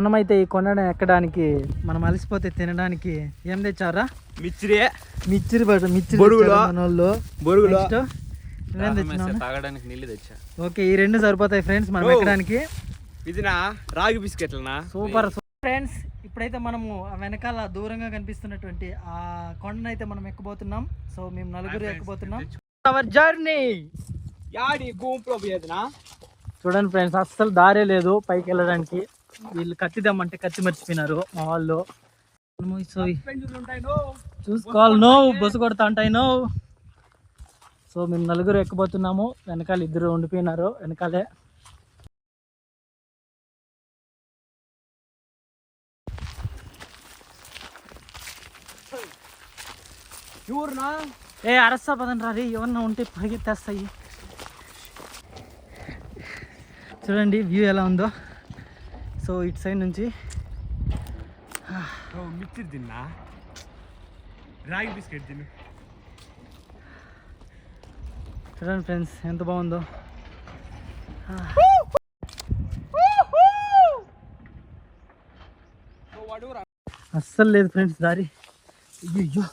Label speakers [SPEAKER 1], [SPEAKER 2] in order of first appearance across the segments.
[SPEAKER 1] మనమైతే ఈ కొండను ఎక్కడానికి మనం అలసిపోతే తినడానికి ఏం తెచ్చారా? మిర్చి
[SPEAKER 2] తాగడానికి నీళ్ళు తెచ్చా.
[SPEAKER 1] ఓకే, ఈ రెండు సరిపోతాయి ఫ్రెండ్స్ మనం ఎక్కడానికి.
[SPEAKER 2] ఇది రాగి బిస్కెట్లనా?
[SPEAKER 1] Super friends. ఇప్పుడైతే మనము వెనకాల దూరంగా కనిపిస్తున్నటువంటి ఆ కొండను అయితే మనం ఎక్కబోతున్నాం. సో మేము నలుగురు ఎక్కబోతున్నాం. Our journey. చూడండి ఫ్రెండ్స్, అస్సలు దారే లేదు పైకి వెళ్ళడానికి. వీళ్ళు కత్తి దమ్మంటే కత్తి మర్చిపోయినారు మా వాళ్ళు. చూసుకోవాలి, నో బస్సు కొడతా ఉంటాయి నో. సో మేము నలుగురు ఎక్కబోతున్నాము, వెనకాల ఇద్దరు ఉండిపోయినారు వెనకాలే. ఏ అరస్తా పదండి రీ, ఏమన్నా ఉంటే పరిగెత్తేస్తాయి. చూడండి వ్యూ ఎలా ఉందో. సో ఇటు సైడ్ నుంచి
[SPEAKER 2] మిర్చి తిన్నా, రాగి బిస్కెట్ తిను.
[SPEAKER 1] చూడండి ఫ్రెండ్స్ ఎంత బాగుందో. అస్సలు లేదు ఫ్రెండ్స్ దారి. అయ్యో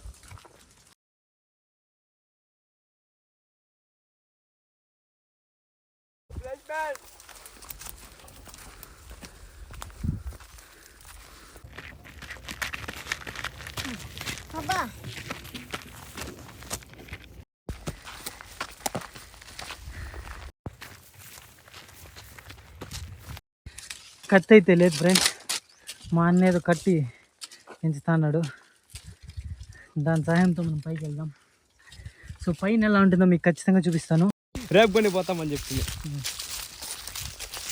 [SPEAKER 1] కత్తి అయితే లేదు ఫ్రెండ్స్, మా అన్న ఏదో కట్టి పెంచుతాన్నాడు, దాని సహాయంతో మనం పైకి వెళ్దాం. సో పైన ఎలా ఉంటుందో మీకు ఖచ్చితంగా చూపిస్తాను.
[SPEAKER 2] రేపు కొని పోతామని చెప్తుంది.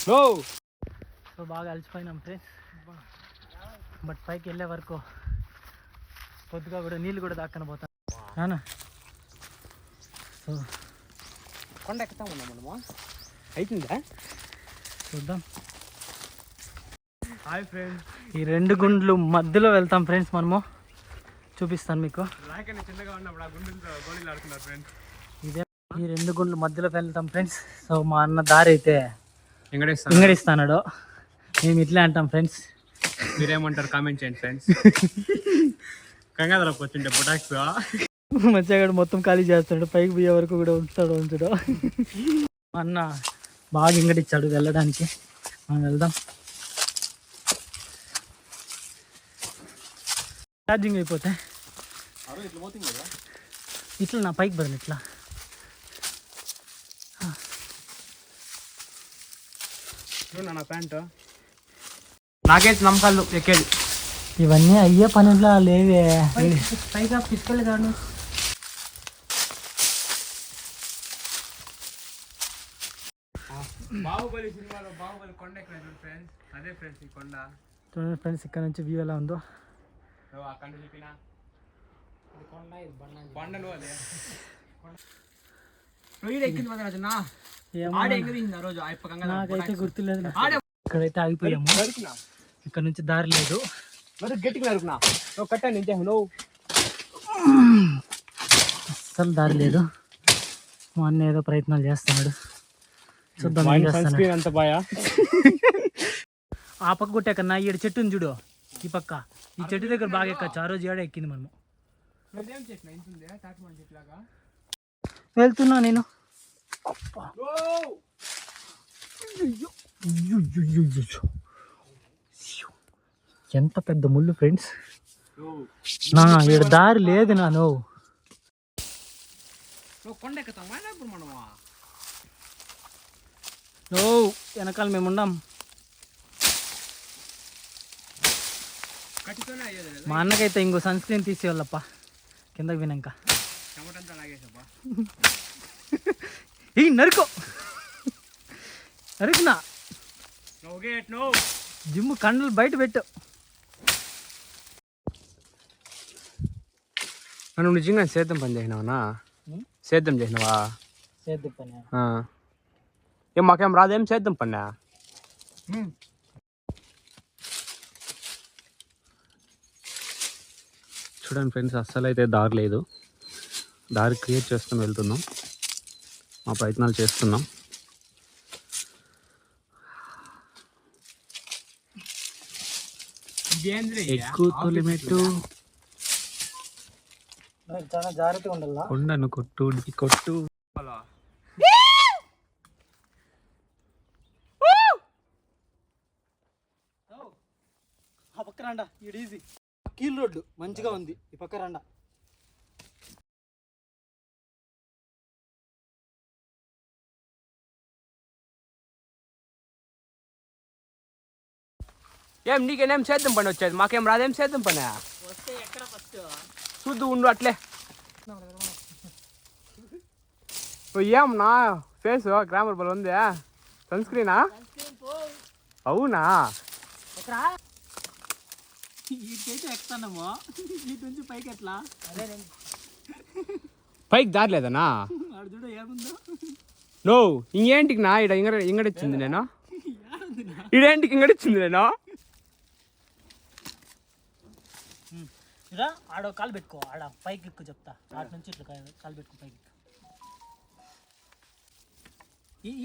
[SPEAKER 1] సో బాగా అలసిపోయినాం ఫ్రెండ్స్, బట్ పైకి వెళ్ళే వరకు కొద్దిగా కూడా నీళ్ళు కూడా దాక్కన పోతాం నానా. సో
[SPEAKER 2] కొండ ఎక్కుతాం మనము, అవుతుందా
[SPEAKER 1] చూద్దాం.
[SPEAKER 2] హాయ్ ఫ్రెండ్స్,
[SPEAKER 1] ఈ రెండు గుండ్లు మధ్యలో వెళ్తాం ఫ్రెండ్స్ మనము, చూపిస్తాను మీకు. ఇదే ఈ రెండు గుండ్లు మధ్యలో వెళ్తాం ఫ్రెండ్స్. సో మా అన్న దారి అయితే ఇంగడిస్తాడు, మేము ఇట్లే అంటాం ఫ్రెండ్స్.
[SPEAKER 2] మీరేమంటారు కామెంట్ చేయండి ఫ్రెండ్స్. కంగాదరకు వచ్చిండే పొటాక్స్
[SPEAKER 1] మంచిగా మొత్తం ఖాళీ చేస్తాడు, పైకి పోయే వరకు కూడా ఉంచడు. మా అన్న బాగా ఇంగడిచ్చాడు వెళ్ళడానికి, మనం వెళ్దాం. ఛార్జింగ్ అయిపోతే ఇట్లా నా పైకి బదులు ఇట్లా
[SPEAKER 2] నా ప్యాంటు నాకైతే నమ్మకాలు ఎక్కేది.
[SPEAKER 1] ఇవన్నీ అయ్యే పనిలా లేవే, పైగా పిక్కలు కాదు.
[SPEAKER 2] బాహుబలి సినిమాలో బాహుబలి కొండ ఎక్కిన ఫ్రెండ్స్, అదే ఫ్రెండ్స్ ఈ కొండ.
[SPEAKER 1] చూడండి ఫ్రెండ్స్ ఇక్కడ నుంచి వ్యూ ఎలా ఉందో. నాకైతే గుర్తులేదు, ఇక్కడైతే ఆగిపోయాము. ఇక్కడ నుంచి దారి లేదు, అస్సలు దారి లేదు. మా అన్న ఏదో ప్రయత్నాలు చేస్తున్నాడు, చూద్దాం ఏం చేస్తాడు. ఆ పక్క కొట్టే కన్నా ఈ చెట్టుని చూడు, ఈ పక్క ఈ చెట్టు దగ్గర బాగా ఎక్కచ్చు. ఆ రోజు ఏడ ఎక్కింది మనము. వెళ్తున్నా నేను. ఎంత పెద్ద ముళ్ళు ఫ్రెండ్స్, నా ఈడ దారి లేదు. నో వెనకాల మేము ఉన్నాం. మా అన్నకైతే ఇంకో సన్ స్క్రీన్ తీసేవాళ్ళప్ప కిందకి వినాక. నరుకో నరుకునా జిమ్ కండలు బయట పెట్టు.
[SPEAKER 2] నువ్వు నిజంగా సేద్యం పని చేసినావా? సేద్యం చేసినావా?
[SPEAKER 1] సేద్యం పని
[SPEAKER 2] ఏం మాకేం రాదేం సేద్యం పన్నా? చూడండి ఫ్రెండ్స్, అస్సలు అయితే దారి లేదు. దారి క్రియేట్ చేసుకుని వెళ్తున్నాం, మా ప్రయత్నాలు చేస్తున్నాం. ఎక్కువ తొలిమెట్టు
[SPEAKER 1] చాలా జాగ్రత్తగా ఉండాలా.
[SPEAKER 2] కొండను కొట్టు కొట్టు.
[SPEAKER 1] ఆ పక్క రండా, ఇది ఈజీ. కీల్ రోడ్డు మంచిగా ఉంది, ఈ పక్క రండా.
[SPEAKER 3] ఏం నీకేం సేద్యం పని వచ్చేది, మాకేం రాదేం సేద్యం పని.
[SPEAKER 1] వస్తే ఎక్కడ ఫస్ట్
[SPEAKER 3] చూద్దు ఉండు అట్లే. ఏం నా ఫేస్ గ్రామర్ బల్ ఉంది, సన్ స్క్రీనా? అవునా?
[SPEAKER 1] వీటికైతే ఎక్కుతాము, వీటి నుంచి పైకి ఎట్లా? అదే
[SPEAKER 3] పైకి దారలేదనా?
[SPEAKER 1] వాడు చూడ ఏముందో.
[SPEAKER 3] నో ఇంకేంటికి నా ఇడ ఇంగడిచ్చింది నేను, ఇడేంటికి ఇంగడిచ్చింది నేను.
[SPEAKER 1] ఇరా ఆడ కాలు పెట్టుకో, ఆడ పైకి ఎక్కువ చెప్తా. ఆడ నుంచి ఇట్లా కాలు పెట్టుకో, పైకి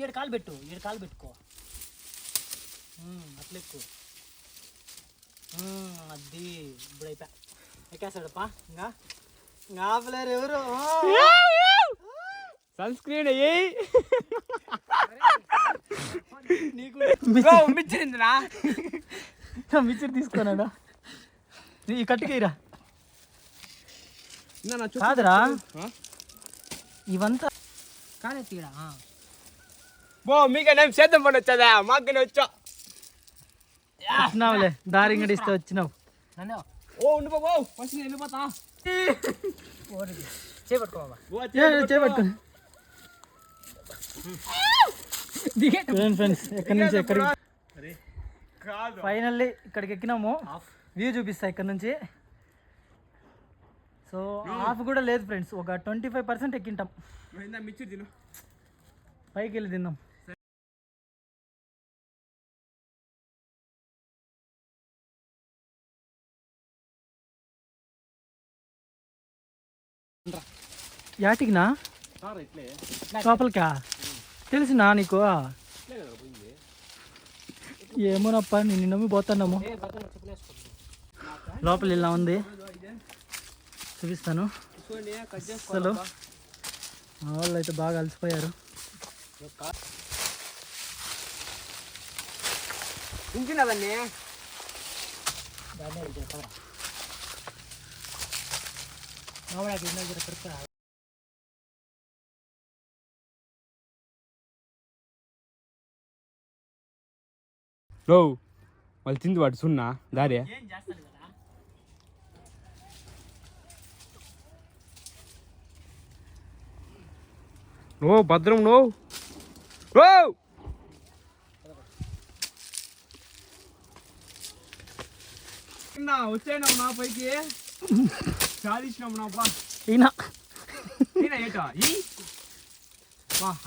[SPEAKER 1] ఈడు కాలు పెట్టు, ఈడు కాలు పెట్టుకో, అట్లా ఎక్కువ. అది ఇప్పుడు అయిపోయా, ఎక్కేస్తాడప్పా. ఇంకా ఇంకా ఆపలేరు ఎవరు.
[SPEAKER 3] సన్ స్క్రీన్
[SPEAKER 1] నీకు
[SPEAKER 3] మిచ్చిందిరా,
[SPEAKER 1] మిక్చర్ తీసుకున్నాడు. ఈ కట్టుకేరా కాదురా, ఇవంతా కానీ తీరా.
[SPEAKER 3] బో మీకేం సేద్యం పని వచ్చేదా, మాకు వచ్చా.
[SPEAKER 1] వచ్చినావులే, దారి ఇంగడి ఇస్తే వచ్చినావు.
[SPEAKER 3] ఓ ఉండి బాబు ఫస్ట్ వెళ్ళిపోతా.
[SPEAKER 1] చేపట్టుకో ఫ్రెండ్స్, ఎక్కడి నుంచి ఎక్కడికి ఫైనల్లీ ఇక్కడికి ఎక్కినాము. వ్యూ చూపిస్తా ఇక్కడ నుంచి. సో హాఫ్ కూడా లేదు ఫ్రెండ్స్, ఒక 25% ఎక్కింటాం.
[SPEAKER 3] మిర్చి తిను,
[SPEAKER 1] పైకి వెళ్ళి తిందాం. యాటికినా లోపలికా? తెలిసినా నీకు? ఏమోనప్ప, నేను నమ్మి పోతున్నాము. లోపల ఇలా ఉంది, చూపిస్తాను. అసలు మా వాళ్ళు అయితే బాగా అలసిపోయారు.
[SPEAKER 3] ఇంచినదన్నీ లో వాళ్ళు తింది వాడు సున్నా దారి. నో భద్రం నో వచ్చాయినావు నా పైకి, సాధించినావు నా బా.
[SPEAKER 1] ఈయన
[SPEAKER 3] ఏటా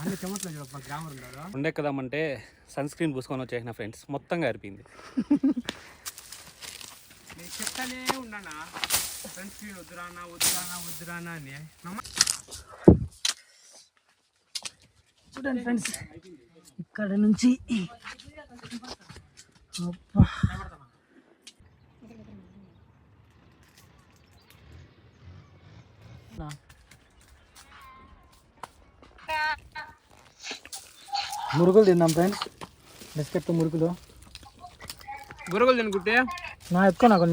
[SPEAKER 3] అన్ని చెమట్లో చూడప్ప గ్రామర్ ఉన్నారు. ఉండెక్కదామంటే సన్ స్క్రీన్ పూసుకొని వచ్చేసిన ఫ్రెండ్స్, మొత్తంగా అరిపింది. నేను చెప్తానే ఉన్నానా సన్ స్క్రీన్ వద్దురానా వద్దురానా వద్దురానా అని.
[SPEAKER 1] చూడండి ఫ్రెండ్స్, ఇక్కడ నుంచి మురుగులు తిందాం ఫ్రెండ్స్. బిస్కెట్ మురుగులు
[SPEAKER 3] గురుగులు తినుకుంటే
[SPEAKER 1] నా ఎక్కువ నాకు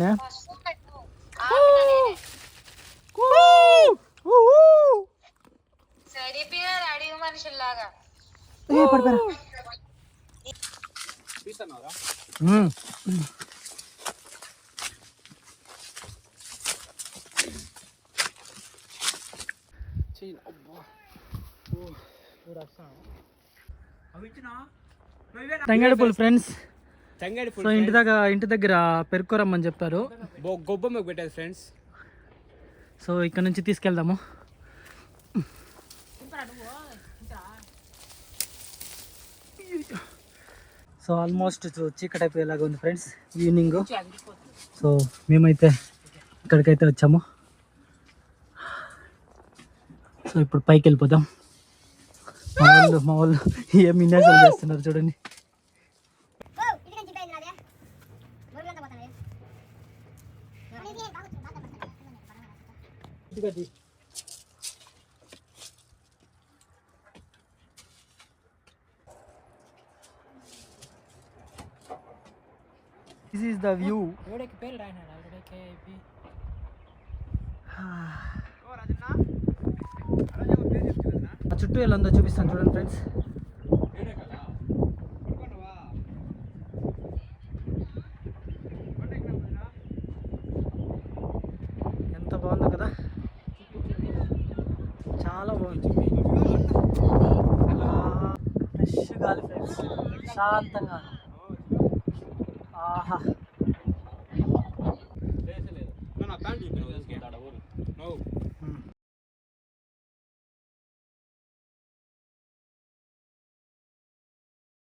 [SPEAKER 1] తంగేడు పూలు ఫ్రెండ్స్. సో ఇంటి దగ్గర పెరుక్కోరమ్మని చెప్పారు,
[SPEAKER 3] గొబ్బమ్మకు పెట్టేది ఫ్రెండ్స్.
[SPEAKER 1] సో ఇక్కడ నుంచి తీసుకెళ్దాము. సో ఆల్మోస్ట్ చీకటి అయిపోయేలాగా ఉంది ఫ్రెండ్స్, ఈవినింగ్. సో మేమైతే ఇక్కడికైతే వచ్చాము. సో ఇప్పుడు పైకి వెళ్ళిపోతాం. మా వాళ్ళు ఏం విన్యాసాలు చేస్తున్నారు చూడండి. మంచిగా దిస్ ఈస్ ద వ్యూ. ఆ చుట్టూ ఎలా ఉందో చూపిస్తాను చూడండి ఫ్రెండ్స్. ఎంత బాగుందో కదా, చాలా బాగుంది. ఫ్రెష్ గాలి ఫ్రెండ్స్, శాంతంగా. ఆహా,